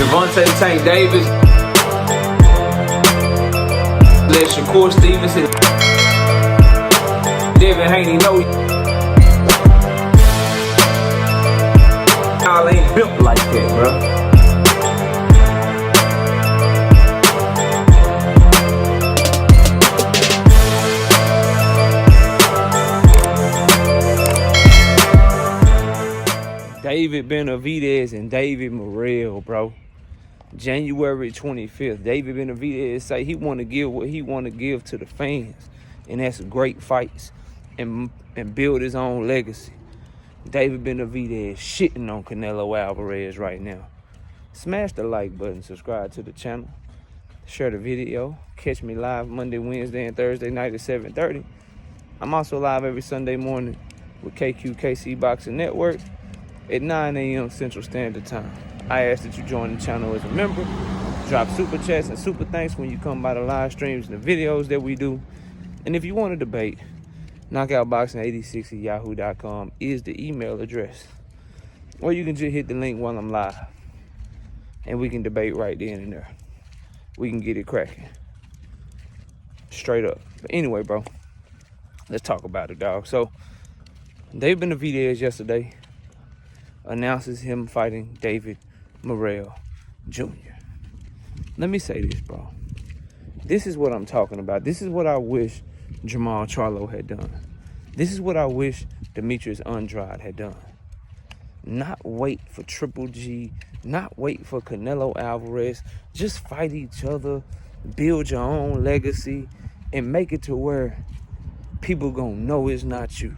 Devontae Tank Davis. Let Shakur Stevenson. Devin Haney know y'all ain't built like that, bro. David Benavidez and David Morrell, bro. January 25th. David Benavidez say he want to give what he want to give to the fans. And that's great fights and build his own legacy. David Benavidez shitting on Canelo Alvarez right now. Smash the like button, subscribe to the channel, share the video. Catch me live Monday, Wednesday, and Thursday night at 7:30. I'm also live every Sunday morning with KC Boxing Network at 9 a.m. Central Standard Time. I ask that you join the channel as a member. Drop super chats and super thanks when you come by the live streams and the videos that we do. And if you want to debate, knockoutboxing86@yahoo.com is the email address. Or you can just hit the link while I'm live. And we can debate right then and there. We can get it cracking. Straight up. But anyway, bro, let's talk about it, dog. So, David Benavidez yesterday announces him fighting David Morrell Jr. Let me say this, bro. This is what I'm talking about. This is what I wish Jamal Charlo had done. This is what I wish Demetrius Andrade had done. Not wait for Triple G, not wait for Canelo Alvarez. Just fight each other, build your own legacy, and make it to where people gonna know it's not you.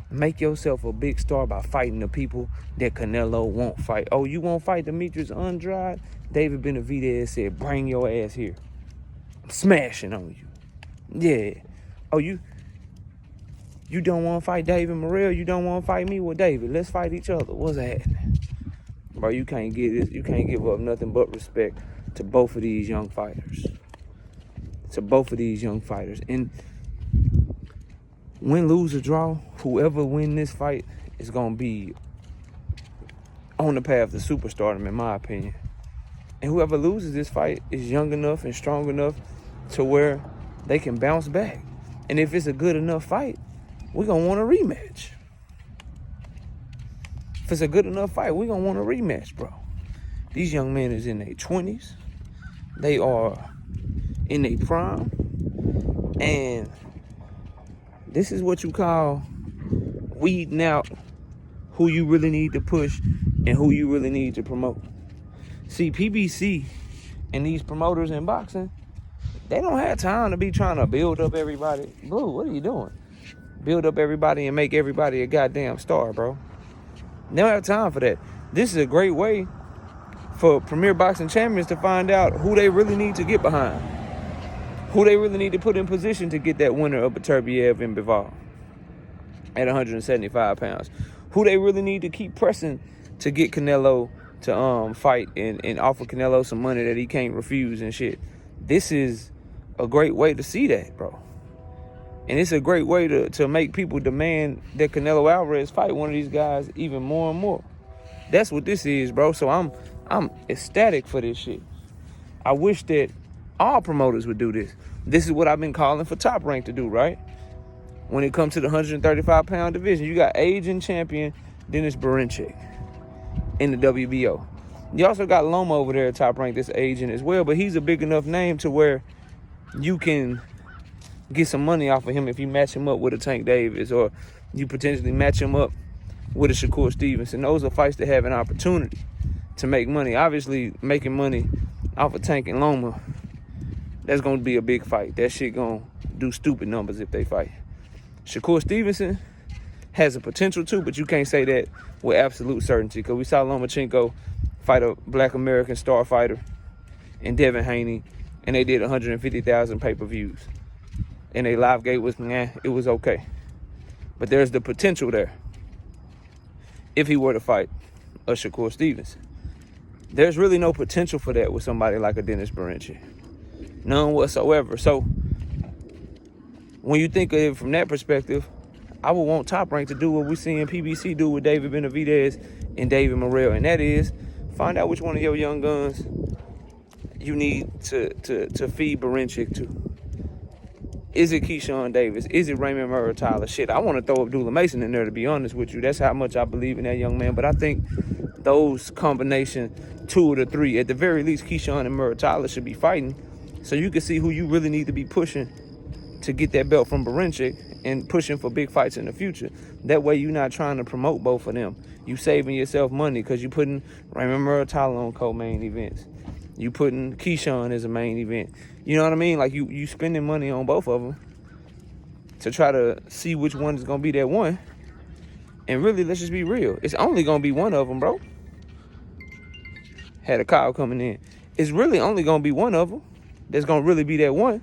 Make yourself a big star by fighting the people that Canelo won't fight. Oh, you won't fight Demetrius Andrade? David Benavidez said, bring your ass here. I'm smashing on you. Yeah. Oh, you don't want to fight David Morrell? You don't want to fight me? Well, David, let's fight each other. What's happening? Bro, you can't get this. You can't give up nothing but respect to both of these young fighters. And win, lose, or draw, whoever win this fight is going to be on the path to superstardom, in my opinion. And whoever loses this fight is young enough and strong enough to where they can bounce back. And if it's a good enough fight, we're going to want a rematch. If it's a good enough fight, we're going to want a rematch, bro. These young men is in their 20s. They are in their prime. And this is what you call weeding out who you really need to push and who you really need to promote. See, PBC and these promoters in boxing, they don't have time to be trying to build up everybody. Blue, what are you doing? Build up everybody and make everybody a goddamn star, bro. They don't have time for that. This is a great way for premier boxing champions to find out who they really need to get behind. Who they really need to put in position to get that winner of Beterbiev and Bivol at 175 pounds. Who they really need to keep pressing to get Canelo to fight and offer Canelo some money that he can't refuse and shit. This is a great way to see that, bro. And it's a great way to make people demand that Canelo Alvarez fight one of these guys even more and more. That's what this is, bro. So I'm ecstatic for this shit. I wish that all promoters would do this. This is what I've been calling for Top Rank to do, right? When it comes to the 135-pound division, you got aging champion Dennis Berinchik in the WBO. You also got Loma over there at Top Rank that's aging as well, but he's a big enough name to where you can get some money off of him if you match him up with a Tank Davis, or you potentially match him up with a Shakur Stevenson. Those are fights that have an opportunity to make money. Obviously, making money off of Tank and Loma, that's going to be a big fight. That shit going to do stupid numbers if they fight. Shakur Stevenson has a potential too, but you can't say that with absolute certainty, because we saw Lomachenko fight a black American star fighter and Devin Haney, and they did 150,000 pay-per-views. And their live gate was, it was okay. But there's the potential there if he were to fight a Shakur Stevenson. There's really no potential for that with somebody like a Dennis Berinchik. None whatsoever. So when you think of it from that perspective, I would want Top Rank to do what we're seeing PBC do with David Benavidez and David Morrell, and that is Find out which one of your young guns you need to feed Berinchick to. Is it Keyshawn Davis? Is it Raymond Morrell Tyler? Shit, I want to throw Abdullah Mason in there, to be honest with you. That's how much I believe in that young man. But I think those combination, 2 of the 3, at the very least, Keyshawn and Morrell Tyler should be fighting. So you can see who you really need to be pushing to get that belt from Berinchick and pushing for big fights in the future. That way you're not trying to promote both of them. You saving yourself money because you putting Raymond Morrell Tyler on co-main events. You putting Keyshawn as a main event. You know what I mean? Like you spending money on both of them to try to see which one is going to be that one. And really, let's just be real. It's only going to be one of them, bro. Had a call coming in. It's really only going to be one of them that's going to really be that one.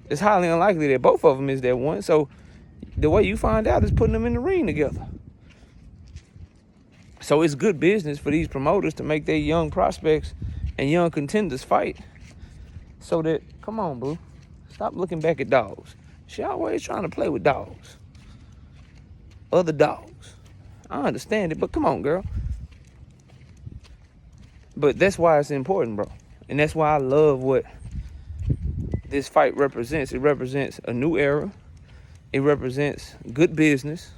It's highly unlikely that both of them is that one. So the way you find out is putting them in the ring together. So it's good business for these promoters to make their young prospects and young contenders fight. So that, come on, boo. Stop looking back at dogs. She always trying to play with dogs. Other dogs. I understand it, but come on, girl. But that's why it's important, bro. And that's why I love what this fight represents. It represents a new era. It represents good business.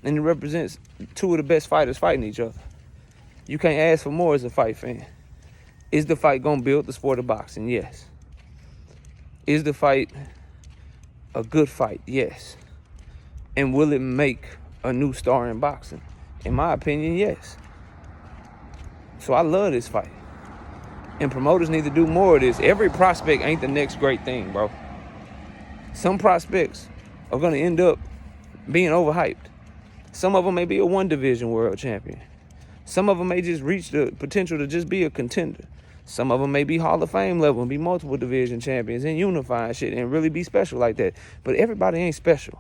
And it represents 2 of the best fighters fighting each other. You can't ask for more as a fight fan. Is the fight going to build the sport of boxing? Yes. Is the fight a good fight? Yes. And will it make a new star in boxing? In my opinion, yes. So I love this fight. And promoters need to do more of this. Every prospect ain't the next great thing, bro. Some prospects are going to end up being overhyped. Some of them may be a 1-division world champion. Some of them may just reach the potential to just be a contender. Some of them may be Hall of Fame level and be multiple division champions and unifying shit and really be special like that. But everybody ain't special.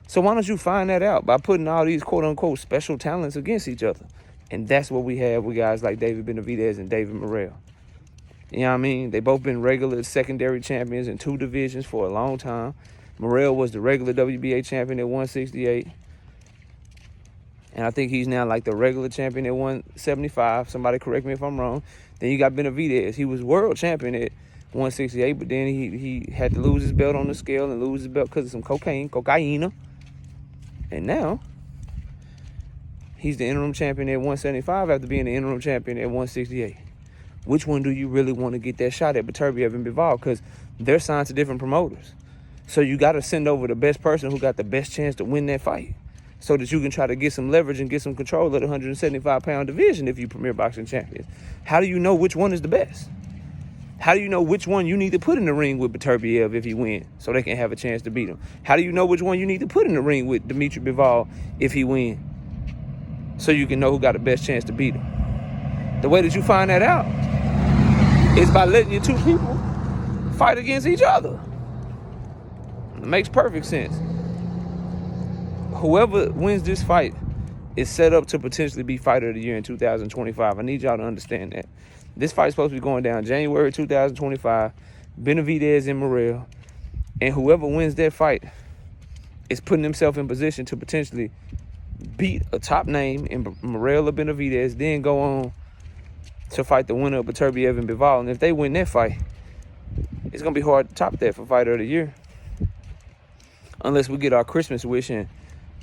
So why don't you find that out by putting all these quote-unquote special talents against each other? And that's what we have with guys like David Benavidez and David Morrell. You know what I mean? They both been regular secondary champions in 2 divisions for a long time. Morrell was the regular WBA champion at 168. And I think he's now like the regular champion at 175. Somebody correct me if I'm wrong. Then you got Benavidez. He was world champion at 168, but then he had to lose his belt on the scale and lose his belt because of some cocaine. And now he's the interim champion at 175 after being the interim champion at 168. Which one do you really want to get that shot at, Beterbiev and Bivol? Because they're signed to different promoters. So you got to send over the best person who got the best chance to win that fight so that you can try to get some leverage and get some control of the 175-pound division if you Premier Boxing champions. How do you know which one is the best? How do you know which one you need to put in the ring with Beterbiev if he wins so they can have a chance to beat him? How do you know which one you need to put in the ring with Dimitri Bivol if he wins so you can know who got the best chance to beat him? The way that you find that out is by letting your 2 people fight against each other. It makes perfect sense. Whoever wins this fight is set up to potentially be Fighter of the Year in 2025. I need y'all to understand that. This fight's supposed to be going down January 2025. Benavidez and Morrell. And whoever wins that fight is putting himself in position to potentially beat a top name in Morrell or Benavidez, then go on to fight the winner of Beterbiev and Bivol. And if they win that fight, it's going to be hard to top that for Fighter of the Year. Unless we get our Christmas wish and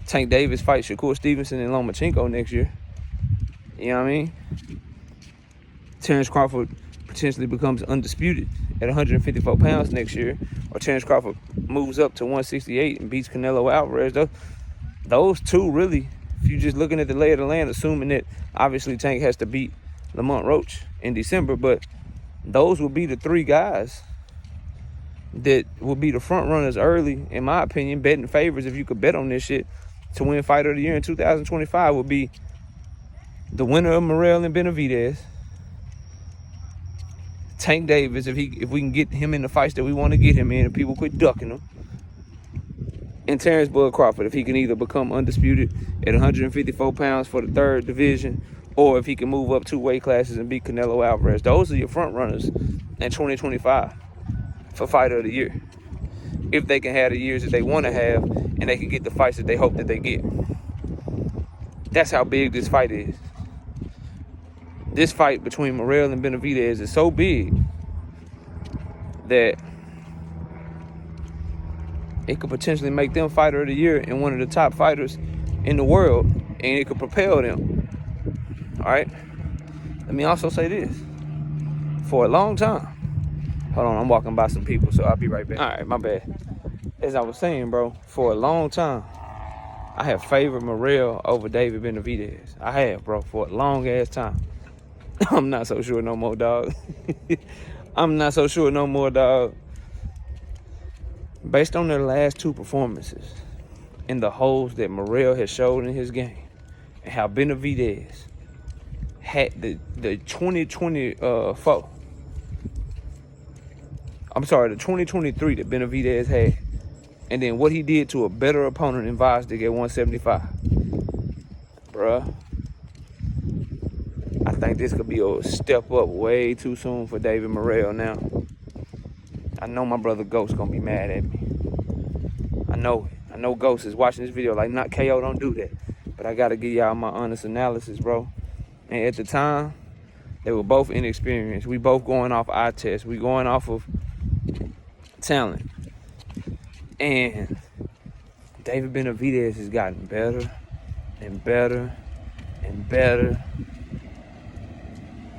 Tank Davis fight Shakur Stevenson and Lomachenko next year. You know what I mean? Terrence Crawford potentially becomes undisputed at 154 pounds next year. Or Terrence Crawford moves up to 168 and beats Canelo Alvarez. Those 2 really, if you're just looking at the lay of the land, assuming that obviously Tank has to beat Lamont Roach in December, but those will be the 3 guys that will be the front runners early, in my opinion. Betting favors, if you could bet on this shit, to win Fighter of the Year in 2025 would be the winner of Morrell and Benavidez, Tank Davis, if we can get him in the fights that we want to get him in, and people quit ducking him, and Terrence Bud Crawford, if he can either become undisputed at 154 pounds for the 3rd division, or if he can move up 2 weight classes and beat Canelo Alvarez. Those are your front runners in 2025 for Fighter of the Year. If they can have the years that they want to have, and they can get the fights that they hope that they get. That's how big this fight is. this fight between Morrell and Benavidez is so big that it could potentially make them fighter of the year and one of the top fighters in the world, and it could propel them. All right? Let me also say this. For a long time, hold on, I'm walking by some people, so I'll be right back. All right, my bad. As I was saying, bro, for a long time, I have favored Morrell over David Benavidez. I have, bro, for a long ass time. I'm not so sure no more, dog. I'm not so sure no more, dog. Based on their last two performances and the holes that Morrell has showed in his game, and how Benavidez had the 2024, I'm sorry, the 2023 that Benavidez had, and then what he did to a better opponent in Vosdick at 175. Bruh, I think this could be a step up way too soon for David Morrell now. I know my brother Ghost gonna be mad at me. I know it. I know Ghost is watching this video like, not KO, don't do that. But I gotta give y'all my honest analysis, bro. And at the time, they were both inexperienced. We both going off eye test. We going off of talent. And David Benavidez has gotten better and better and better.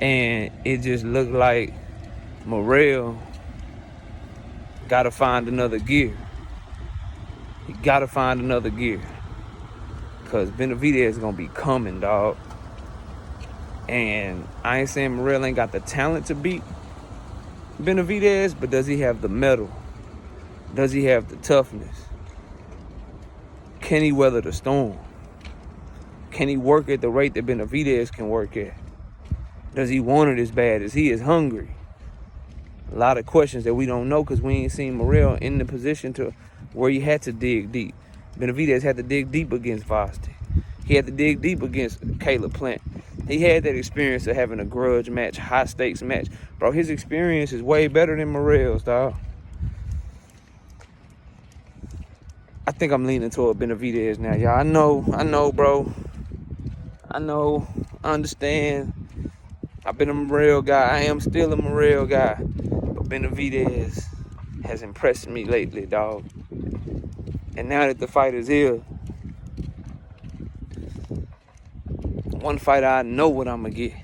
And it just looked like Morrell gotta find another gear. He gotta find another gear. Because Benavidez is gonna be coming, dog. And I ain't saying Morrell ain't got the talent to beat Benavidez, but does he have the mettle? Does he have the toughness? Can he weather the storm? Can he work at the rate that Benavidez can work at? Does he want it as bad as he is hungry? A lot of questions that we don't know because we ain't seen Morrell in the position to where he had to dig deep. Benavidez had to dig deep against Vosdick. He had to dig deep against Caleb Plant. He had that experience of having a grudge match, high stakes match. Bro, his experience is way better than Morrell's, dog. I think I'm leaning toward Benavidez now, y'all. I know, bro. I know, I understand. I've been a Morrell guy. I am still a Morrell guy. But Benavidez has impressed me lately, dog. And now that the fight is here, one fight I know what I'm going to get.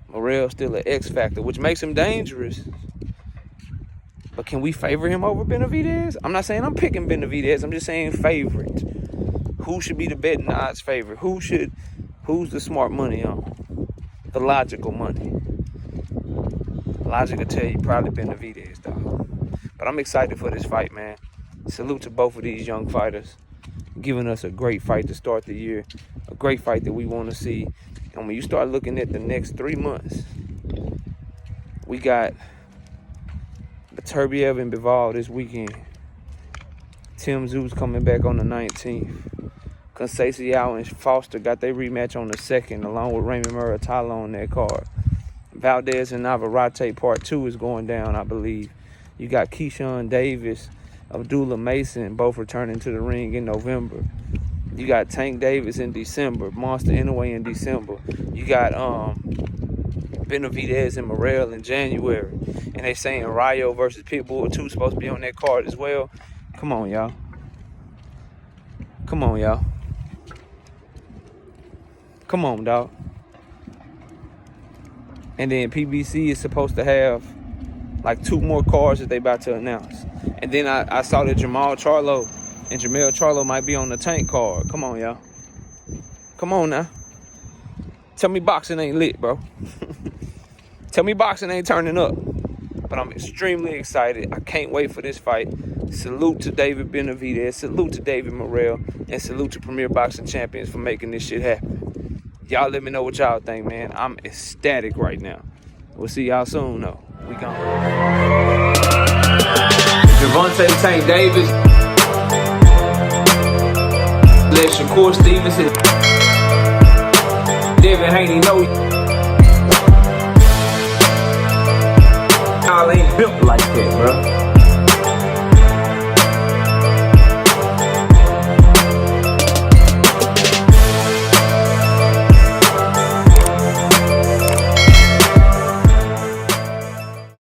Morrell's still an X factor, which makes him dangerous. But can we favor him over Benavidez? I'm not saying I'm picking Benavidez. I'm just saying favorite. Who should be the betting odds favorite? Who's the smart money on? The logical money. Logic will tell you probably Benavidez, dog. But I'm excited for this fight, man. Salute to both of these young fighters, giving us a great fight to start the year, a great fight that we want to see. And when you start looking at the next 3 months, we got Beterbiev and Bivol this weekend. Tim Zoo's coming back on the 19th. Conceição and Foster got their rematch on the 2nd, along with Raymond Muratalo on that card. Valdez and Navarrete Part 2 is going down, I believe. You got Keyshawn Davis, Abdullah Mason, both returning to the ring in November. You got Tank Davis in December, Monster Inoue in December. You got Benavidez and Morrell in January. And they saying Rayo versus Pitbull 2 supposed to be on that card as well. Come on, y'all. Come on, y'all. Come on, dog. And then PBC is supposed to have like 2 more cards that they about to announce. And then I saw that Jamel Charlo might be on the Tank card. Come on, y'all. Come on now. Tell me boxing ain't lit, bro. Tell me boxing ain't turning up. But I'm extremely excited. I can't wait for this fight. Salute to David Benavidez. Salute to David Morrell. And salute to Premier Boxing Champions for making this shit happen. Y'all let me know what y'all think, man. I'm ecstatic right now. We'll see y'all soon, though. We gone. Gervonta Tank Davis. Let Shakur Stevenson. Devin Haney know.